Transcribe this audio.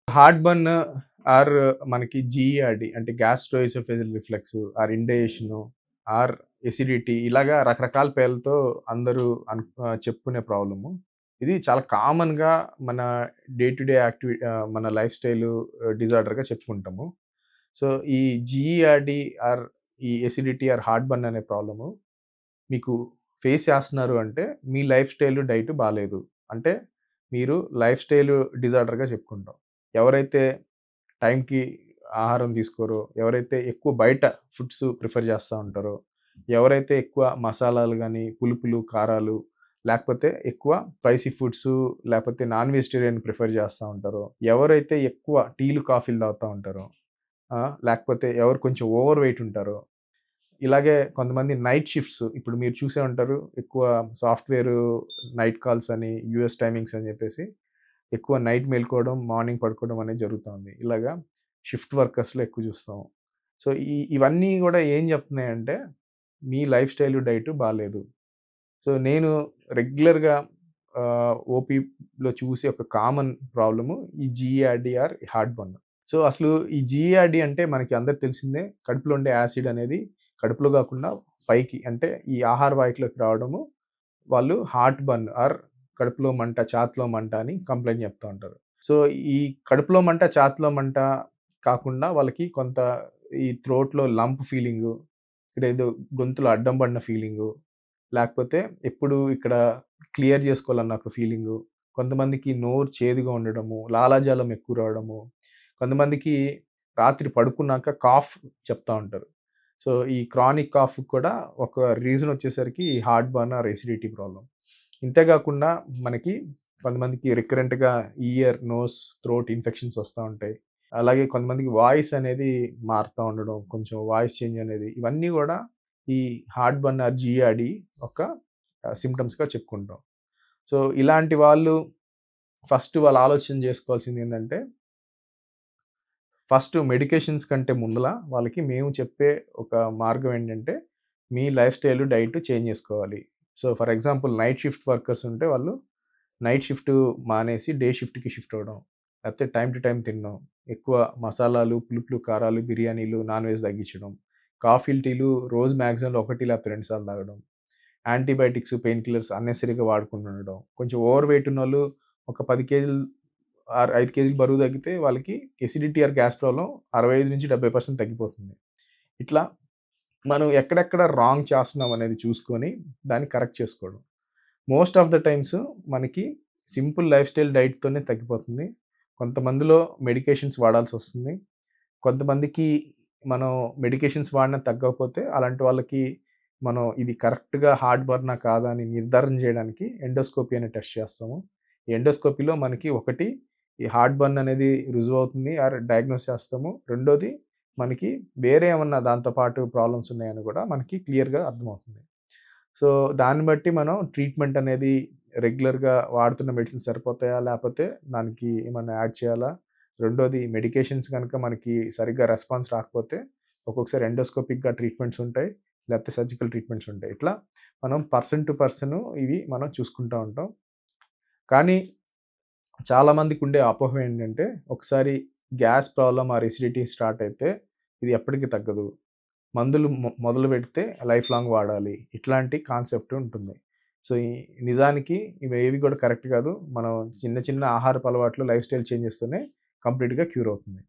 Heart burn or మనకి GERD అంటే gastroesophageal reflux or indigestion or acidity ఇలాగా రకరకాల పేర్లతో అందరూ చెప్పుకునే ప్రాబ్లము. ఇది చాలా కామన్‌గా మన డే టు డే మన లైఫ్ స్టైలు డిజార్డర్‌గా చెప్పుకుంటాము. సో, ఈ జీఈఆర్‌డి ఆర్ ఈ ఎసిడిటీ ఆర్ హార్ట్ బర్న్ అనే ప్రాబ్లము మీకు ఫేస్ చేస్తున్నారు అంటే మీ లైఫ్ స్టైలు, డైట్ బాలేదు. అంటే మీరు లైఫ్ స్టైలు డిజార్డర్‌గా చెప్పుకుంటాం. ఎవరైతే టైంకి ఆహారం తీసుకోరో, ఎవరైతే ఎక్కువ బయట ఫుడ్స్ ప్రిఫర్ చేస్తా ఉంటారో, ఎవరైతే ఎక్కువ మసాలాలు గాని, పులుపులు, కారాలు లేకపోతే ఎక్కువ స్పైసీ ఫుడ్సు లేకపోతే నాన్ వెజిటేరియన్ ప్రిఫర్ చేస్తా ఉంటారో, ఎవరైతే ఎక్కువ టీలు, కాఫీలు తాగుతా ఉంటారో, లేకపోతే ఎవరు కొంచెం ఓవర్ వెయిట్ ఉంటారో, ఇలాగే కొంతమంది నైట్ షిఫ్ట్స్ ఇప్పుడు మీరు చూసే ఉంటారు. ఎక్కువ సాఫ్ట్‌వేరు నైట్ కాల్స్ అని, యూఎస్ టైమింగ్స్ అని చెప్పేసి ఎక్కువ నైట్ మేలుకోవడం, మార్నింగ్ పడుకోవడం అనేది జరుగుతుంది. ఇలాగా షిఫ్ట్ వర్కర్స్‌లో ఎక్కువ చూస్తాం. సో, ఇవన్నీ గూడా ఏం చెప్తున్నాయంటే, మీ లైఫ్ స్టైల్, డైట్ బాలేదు. సో, నేను రెగ్యులర్‌గా ఓపీలో చూసే ఒక కామన్ ప్రాబ్లము ఈ GERD are heart burn. So, అసలు ఈ జీఈఆర్‌డీ అంటే మనకి అందరికి తెలిసిందే. కడుపులో ఉండే యాసిడ్ అనేది కడుపులో గాకుండా పైకి అంటే ఈ ఆహార వాహికలోకి రావడము వాళ్ళు హార్ట్ బర్న్ ఆర్ కడుపులో మంట, ఛాతీలో మంట అని కంప్లెయింట్ చెప్తా ఉంటారు. సో, ఈ కడుపులో మంట, ఛాతీలో మంట కాకుండా వాళ్ళకి కొంత ఈ థ్రోట్‌లో లంప్ ఫీలింగు, ఇక్కడేదో గొంతులో అడ్డం పడిన ఫీలింగు, లేకపోతే ఎప్పుడు ఇక్కడ క్లియర్ చేసుకోవాలన్న ఒక ఫీలింగు, కొంతమందికి నోరు చేదుగా ఉండడము, లాలాజలం ఎక్కువ రావడము, కొంతమందికి రాత్రి పడుకున్నాక కాఫ్ చెప్తా ఉంటారు. సో, ఈ క్రానిక్ కాఫ్‌కి కూడా ఒక రీజన్ వచ్చేసరికి heart burn or acidity problem. ఇంతే గాకుండా మనకి కొంతమందికి రికరెంట్‌గా ఇయర్, నోస్, థ్రోట్ ఇన్ఫెక్షన్స్ వస్తా ఉంటాయి. అలాగే కొంతమందికి వాయిస్ అనేది మారుతా ఉండడం, కొంచెం వాయిస్ చేంజ్ అనేది ఇవన్నీ గూడా ఈ హార్ట్ బర్న్ ఆర్ జీఆర్‌డీ ఒక సింప్టమ్స్‌గా చెప్పుకుంటాం. సో, ఇలాంటి వాళ్ళు ఫస్ట్ వాళ్ళు ఆలోచన జేసుకోవాల్సిందేందంటే ఫస్ట్ మెడికేషన్స్ కంటే ముందల వాళ్ళకి మేము చెప్పే ఒక మార్గం ఏంటంటే, మీ లైఫ్ స్టైల్, డైట్ చేంజ్ చేసుకోవాలి. So, for example night shift workers ఉంటే వాళ్ళు నైట్ షిఫ్ట్ మానేసి డే షిఫ్ట్‌కి షిఫ్ట్ అవ్వడం. లేకపోతే టైమ్ టు టైమ్ తినడం. ఎక్కువ మసాలాలు, పులుపులు, కారాలు, బిర్యానీలు, నాన్ వెజ్ తగ్గించడం. కాఫీలు, టీలు రోజు మాక్సిమంలో 1 లేకపోతే 2 సార్లు తాగడం. యాంటీబయాటిక్స్, పెయిన్ కిల్లర్స్ అన్నెసెసరీగా వాడకుండా ఉండడం. కొంచెం ఓవర్ వెయిట్ ఉన్నోళ్ళు ఒక 10 కేజీలు 5 కేజీలు బరువు తగ్గితే వాళ్ళకి ఎసిడిటీ ఆర్ గ్యాస్ ప్రాబ్లమ్ 65-70% తగ్గిపోతుంది. ఇట్లా మనం ఎక్కడెక్కడ రాంగ్ చేస్తున్నాం అనేది చూసుకొని దాన్ని కరెక్ట్ చేసుకోవడం. మోస్ట్ ఆఫ్ ద టైమ్స్ మనకి సింపుల్ లైఫ్ స్టైల్ డైట్‌తోనే తగ్గిపోతుంది. కొంతమందిలో మెడికేషన్స్ వాడాల్సొస్తుంది. కొంతమందికి మనం మెడికేషన్స్ వాడినా తగ్గకపోతే అలాంటి వాళ్ళకి మనం ఇది కరెక్ట్‌గా హార్ట్ బర్నా కాదా అని నిర్ధారణ చేయడానికి ఎండోస్కోపీ అనే టెస్ట్ చేస్తాము. ఈ ఎండోస్కోపీలో మనకి ఒకటి ఈ హార్ట్ బర్న్ అనేది రుజువవుతుంది ఆర్ డయాగ్నోస్ చేస్తాము. రెండోది మనకి వేరే ఏమన్నా దాంతో పాటు ప్రాబ్లమ్స్ ఉన్నాయని కూడా మనకి క్లియర్‌గా అర్థమవుతుంది. సో, దాన్ని బట్టి మనం ట్రీట్మెంట్ అనేది రెగ్యులర్‌గా వాడుతున్న మెడిసిన్స్ సరిపోతాయా? లేపోతే దానికి ఏమన్నా యాడ్ చేయాలా? రెండోది మెడికేషన్స్ గనక మనకి సరిగ్గా రెస్పాన్స్ రాకపోతే ఒక్కొక్కసారి ఎండోస్కోపిక్‌గా ట్రీట్మెంట్స్ ఉంటాయి. లేకపోతే సర్జికల్ ట్రీట్మెంట్స్ ఉంటాయి. ఇట్లా మనం పర్సన్ టు పర్సన్ ఇవి మనం చూసుకుంటా ఉంటాం. కానీ చాలామందికుండే అపోహ ఏంటంటే ఒకసారి gas problem or acidity start అయితే ఇది ఎప్పటికి తగ్గదు. మందులు మొదలుపెడితే లైఫ్ లాంగ్ వాడాలి. ఇట్లాంటి కాన్సెప్ట్ ఉంటుంది. సో, నిజానికి ఇవేవి కూడా కరెక్ట్ కాదు. మనం చిన్న చిన్న ఆహారపు అలవాట్లు, లైఫ్ స్టైల్ చేంజెస్తోనే కంప్లీట్‌గా క్యూర్ అవుతుంది.